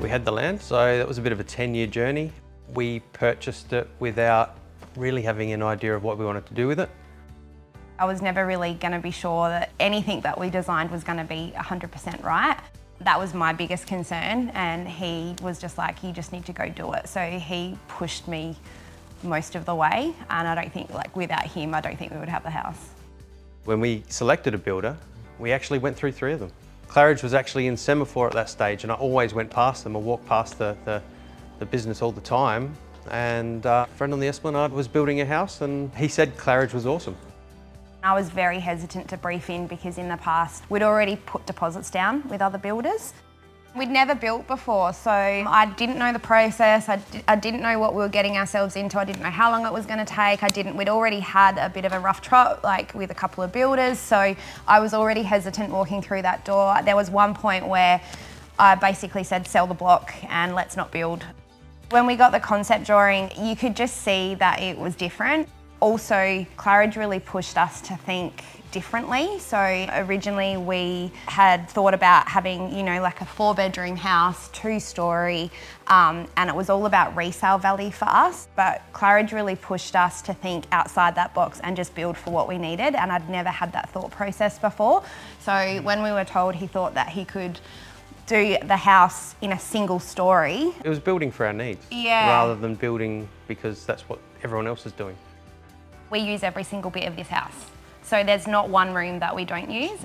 we had the land, so that was a bit of a 10-year journey. We purchased it without really having an idea of what we wanted to do with it. I was never really going to be sure that anything that we designed was going to be 100% right. That was my biggest concern, and he was just like, you just need to go do it. So he pushed me most of the way, and I don't think, like, without him, I don't think we would have the house. When we selected a builder, we actually went through 3 of them. Claridge was actually in semaphore at that stage, and I always went past them. I walked past the business all the time, and a friend on the Esplanade was building a house, and he said Claridge was awesome. I was very hesitant to brief in because in the past we'd already put deposits down with other builders. We'd never built before, so I didn't know the process. I didn't know what we were getting ourselves into. I didn't know how long it was going to take. We'd already had a bit of a rough trot, like with a couple of builders, so I was already hesitant walking through that door. There was one point where I basically said, sell the block and let's not build. When we got the concept drawing, you could just see that it was different. Also, Claridge really pushed us to think differently. So originally we had thought about having, you know, like a 4-bedroom house, 2-story, and it was all about resale value for us. But Claridge really pushed us to think outside that box and just build for what we needed. And I'd never had that thought process before. So when we were told he thought that he could do the house in a single story. It was building for our needs, rather than building because that's what everyone else is doing. We use every single bit of this house. So there's not one room that we don't use.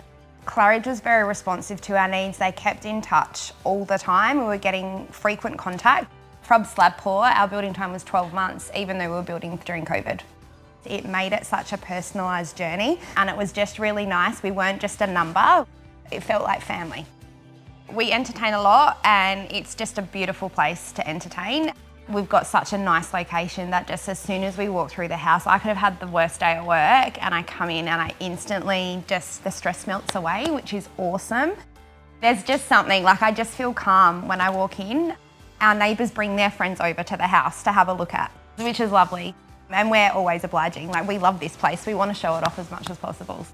Claridge was very responsive to our needs. They kept in touch all the time. We were getting frequent contact. From slab pour, our building time was 12 months, even though we were building during COVID. It made it such a personalised journey, and it was just really nice. We weren't just a number. It felt like family. We entertain a lot, and it's just a beautiful place to entertain. We've got such a nice location that just as soon as we walk through the house, I could have had the worst day at work and I come in and I instantly the stress melts away, which is awesome. There's just something, like I just feel calm when I walk in. Our neighbours bring their friends over to the house to have a look at, which is lovely. And we're always obliging, like we love this place. We want to show it off as much as possible.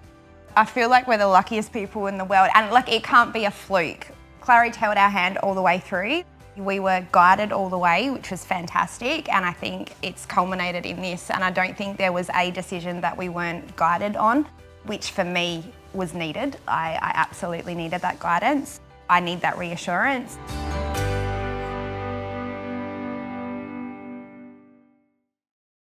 I feel like we're the luckiest people in the world, and like it can't be a fluke. Claridge held our hand all the way through. We were guided all the way, which was fantastic, and I think it's culminated in this, and I don't think there was a decision that we weren't guided on, which for me was needed. I absolutely needed that guidance. I need that reassurance.